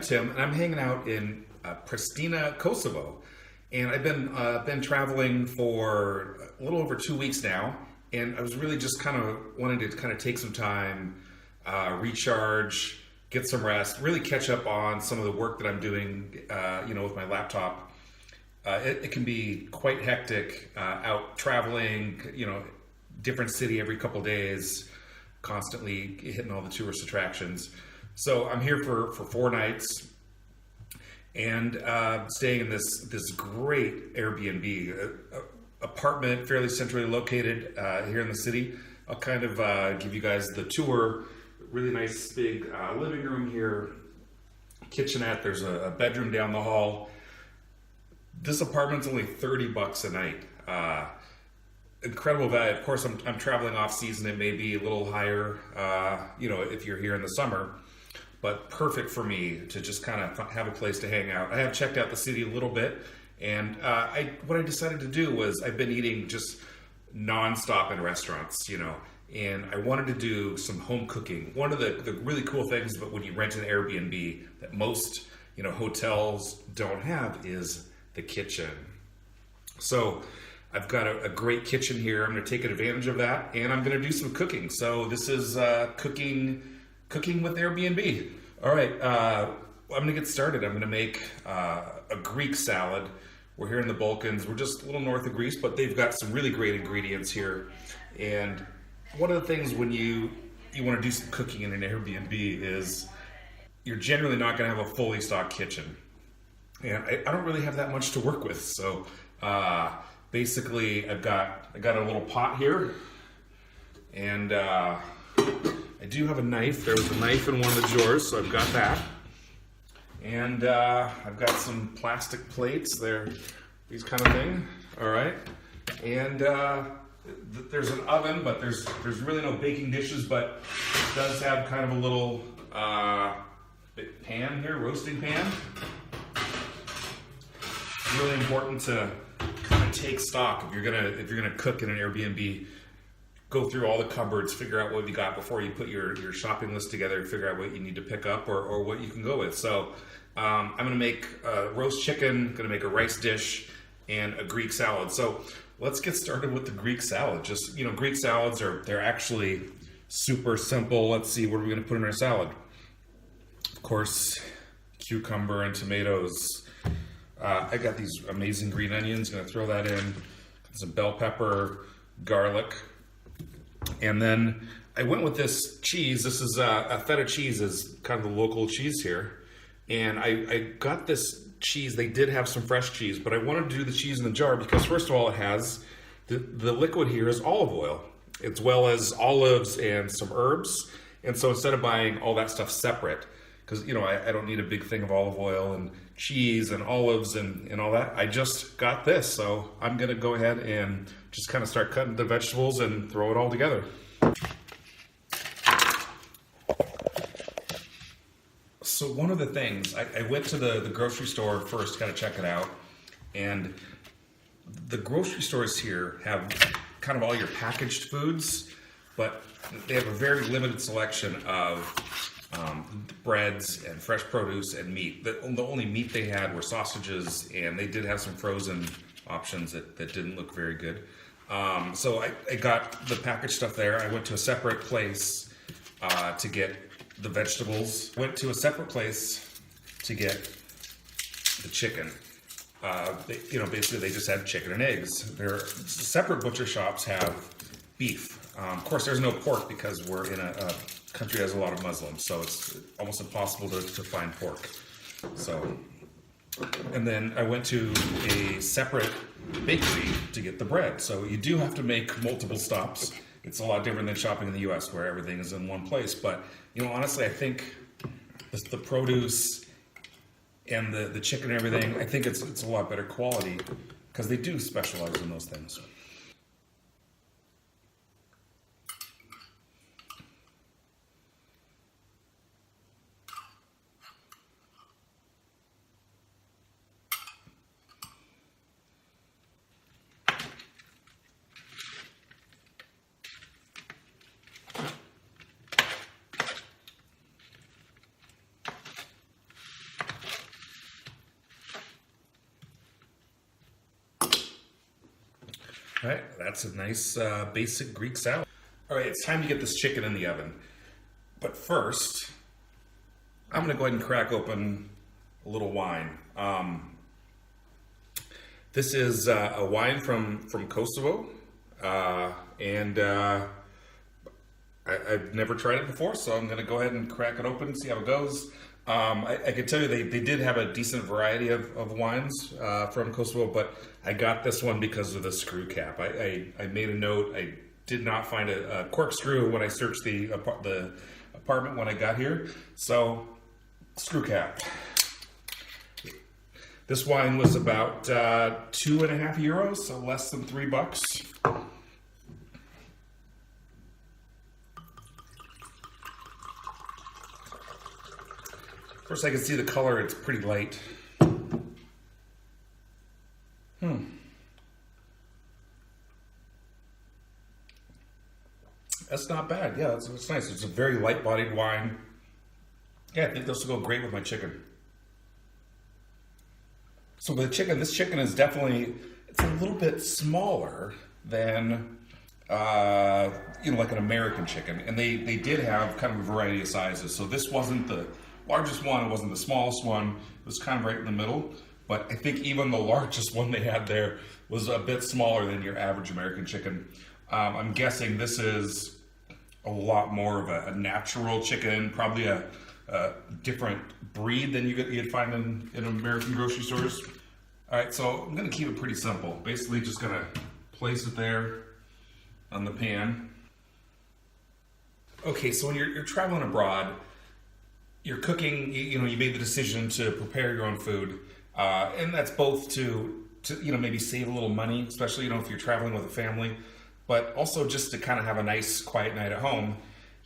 Tim, and I'm hanging out in Pristina, Kosovo. And I've been traveling for a little over 2 weeks now, and I was really just kind of wanting to kind of take some time, recharge, get some rest, really catch up on some of the work that I'm doing, with my laptop. It can be quite hectic out traveling, different city every couple days, constantly hitting all the tourist attractions. So I'm here for 4 nights and staying in this great Airbnb apartment, fairly centrally located here in the city. I'll kind of give you guys the tour. Really nice big living room here, kitchenette. There's a bedroom down the hall. This apartment's only $30 a night. Incredible value. Of course, I'm traveling off season. It may be a little higher, if you're here in the summer, but perfect for me to just kind of have a place to hang out. I have checked out the city a little bit, and what I decided to do was I've been eating just nonstop in restaurants, and I wanted to do some home cooking. One of the really cool things about when you rent an Airbnb that most, hotels don't have is the kitchen. So I've got a great kitchen here. I'm going to take advantage of that, and I'm going to do some cooking. So this is cooking with Airbnb. All right, I'm going to get started. I'm going to make a Greek salad. We're here in the Balkans. We're just a little north of Greece, but they've got some really great ingredients here. And one of the things when you want to do some cooking in an Airbnb is you're generally not going to have a fully stocked kitchen. And I don't really have that much to work with. So basically I got a little pot here, and I do have a knife. There was a knife in one of the drawers, so I've got that. And I've got some plastic plates there, these kind of thing. All right. And there's an oven, but there's really no baking dishes, but it does have kind of a little pan here, roasting pan. It's really important to kind of take stock if you're gonna cook in an Airbnb. Go through all the cupboards, figure out what you got before you put your shopping list together, figure out what you need to pick up or what you can go with. So I'm gonna make roast chicken, gonna make a rice dish, and a Greek salad. So let's get started with the Greek salad. Just, Greek salads they're actually super simple. Let's see, what are we gonna put in our salad? Of course, cucumber and tomatoes. I got these amazing green onions, gonna throw that in, some bell pepper, garlic. And then I went with this cheese. This is a feta cheese, is kind of the local cheese here. And I got this cheese. They did have some fresh cheese, but I wanted to do the cheese in the jar because first of all, it has the liquid here is olive oil, as well as olives and some herbs. And so instead of buying all that stuff separate, because I don't need a big thing of olive oil and cheese and olives and all that, I just got this. So I'm gonna go ahead and just kind of start cutting the vegetables and throw it all together. So one of the things, I went to the grocery store first to kind of check it out, and the grocery stores here have kind of all your packaged foods, but they have a very limited selection of breads and fresh produce and meat. The only meat they had were sausages, and they did have some frozen options that didn't look very good. So I got the packaged stuff there. I went to a separate place to get the vegetables. Went to a separate place to get the chicken. Basically they just had chicken and eggs. Their separate butcher shops have beef. Of course, there's no pork because we're in a country that has a lot of Muslims, so it's almost impossible to find pork. So, and then I went to a separate bakery to get the bread. So you do have to make multiple stops. It's a lot different than shopping in the US where everything is in one place. But, honestly, I think the produce and the chicken and everything, I think it's a lot better quality because they do specialize in those things. All right, that's a nice basic Greek salad. All right, it's time to get this chicken in the oven. But first, I'm gonna go ahead and crack open a little wine. This is a wine from Kosovo, and I've never tried it before, so I'm gonna go ahead and crack it open and see how it goes. I can tell you they did have a decent variety of wines from Kosovo, but I got this one because of the screw cap. I made a note. I did not find a corkscrew when I searched the apartment when I got here, so screw cap. This wine was about €2.50, so less than $3. First, I can see the color. It's pretty light. That's not bad. Yeah, it's nice. It's a very light-bodied wine. Yeah, I think this will go great with my chicken. So the chicken, this chicken is definitely, it's a little bit smaller than, like an American chicken. And they did have kind of a variety of sizes. So this wasn't the largest one, it wasn't the smallest one. It was kind of right in the middle. But I think even the largest one they had there was a bit smaller than your average American chicken. I'm guessing this is a lot more of a natural chicken, probably a different breed than you'd find in American grocery stores. All right, so I'm gonna keep it pretty simple. Basically just gonna place it there on the pan. Okay, so when you're traveling abroad, you're cooking, you made the decision to prepare your own food. And that's both to maybe save a little money, especially, if you're traveling with a family, but also just to kind of have a nice quiet night at home.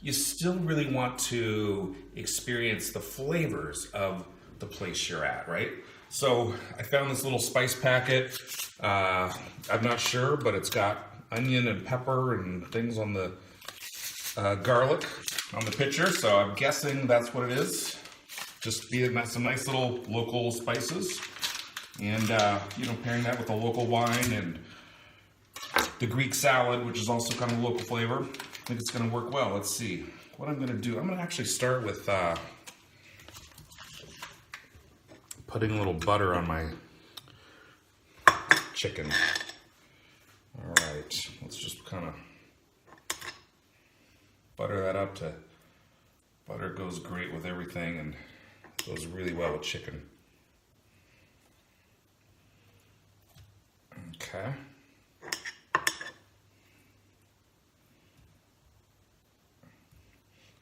You still really want to experience the flavors of the place you're at, right? So I found this little spice packet. I'm not sure, but it's got onion and pepper and things on the garlic on the picture. So I'm guessing that's what it is. Just some nice little local spices, and pairing that with a local wine and the Greek salad, which is also kind of local flavor. I think it's going to work well. Let's see what I'm going to do. I'm going to actually start with putting a little butter on my chicken. All right, let's just kind of butter that up. Butter goes great with everything and goes really well with chicken. Okay.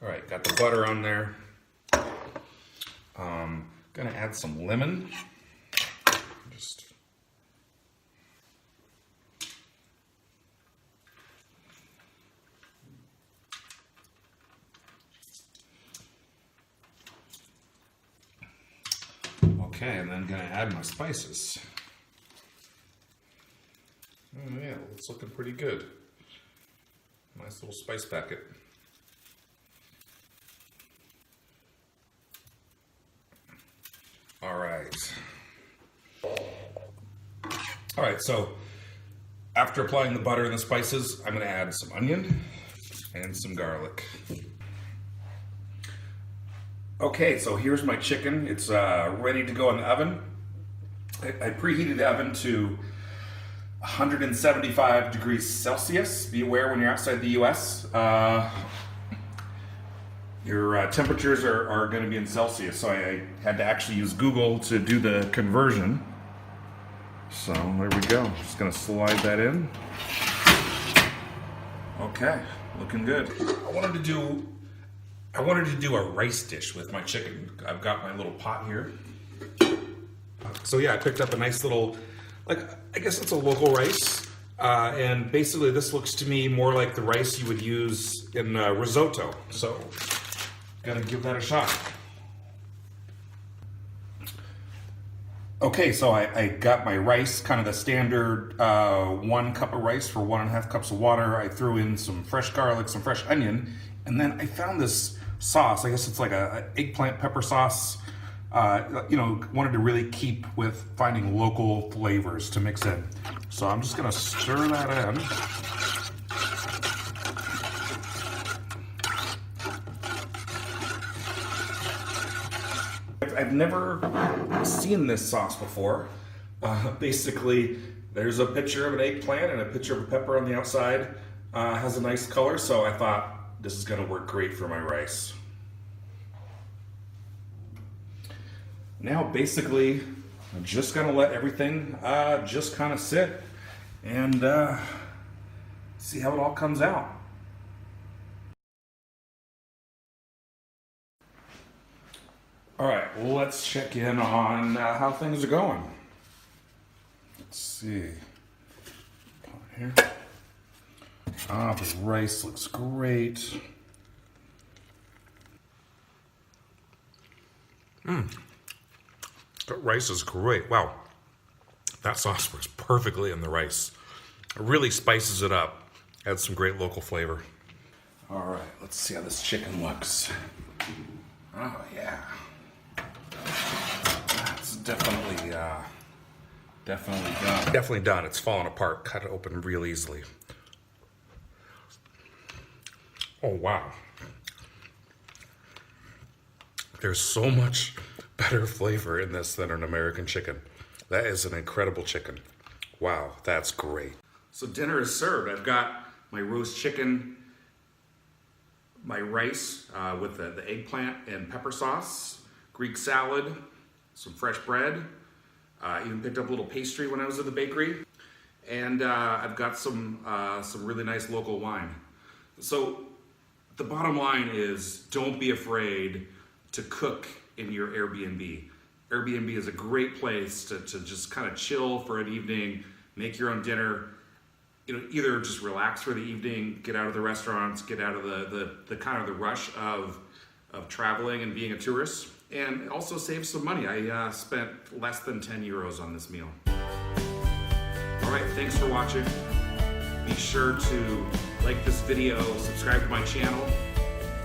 All right, got the butter on there. Gonna add some lemon. Okay, and then gonna add my spices. Oh yeah, it's looking pretty good. Nice little spice packet. All right, so after applying the butter and the spices, I'm gonna add some onion and some garlic. Okay, so here's my chicken. It's ready to go in the oven. I preheated the oven to 175 degrees Celsius. Be aware when you're outside the US, your temperatures are going to be in Celsius. So I had to actually use Google to do the conversion. So there we go. Just going to slide that in. Okay, looking good. I wanted to do a rice dish with my chicken. I've got my little pot here. So yeah, I picked up a nice little, I guess it's a local rice. And basically this looks to me more like the rice you would use in risotto. So, gotta give that a shot. Okay, so I got my rice, kind of the standard 1 cup of rice for 1.5 cups of water. I threw in some fresh garlic, some fresh onion, and then I found this sauce. I guess it's like a eggplant pepper sauce. wanted to really keep with finding local flavors to mix in. So I'm just gonna stir that in. I've never seen this sauce before. Basically, there's a picture of an eggplant and a picture of a pepper on the outside. Has a nice color, so I thought this is gonna work great for my rice. Now, basically, I'm just gonna let everything just kind of sit and see how it all comes out. All right, well, let's check in on how things are going. Let's see. Here. The rice looks great. That rice is great. Wow. That sauce works perfectly in the rice. It really spices it up. Adds some great local flavor. All right, let's see how this chicken looks. Oh, yeah. That's definitely done. Definitely done. It's falling apart. Cut it open real easily. Oh, wow. There's so much better flavor in this than an American chicken. That is an incredible chicken. Wow, that's great. So dinner is served. I've got my roast chicken, my rice with the eggplant and pepper sauce, Greek salad, some fresh bread. Even picked up a little pastry when I was at the bakery. And I've got some really nice local wine. So the bottom line is, don't be afraid to cook in your Airbnb. Airbnb is a great place to just kind of chill for an evening, make your own dinner, either just relax for the evening, get out of the restaurants, get out of the kind of the rush of traveling and being a tourist, and also save some money. I spent less than 10 euros on this meal. All right, thanks for watching. Be sure to like this video, subscribe to my channel,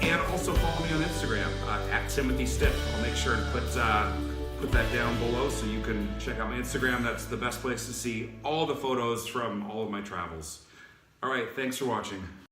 and also follow me on Instagram at Timothy Stiff. I'll make sure to put that down below so you can check out my Instagram. That's the best place to see all the photos from all of my travels. All right, thanks for watching.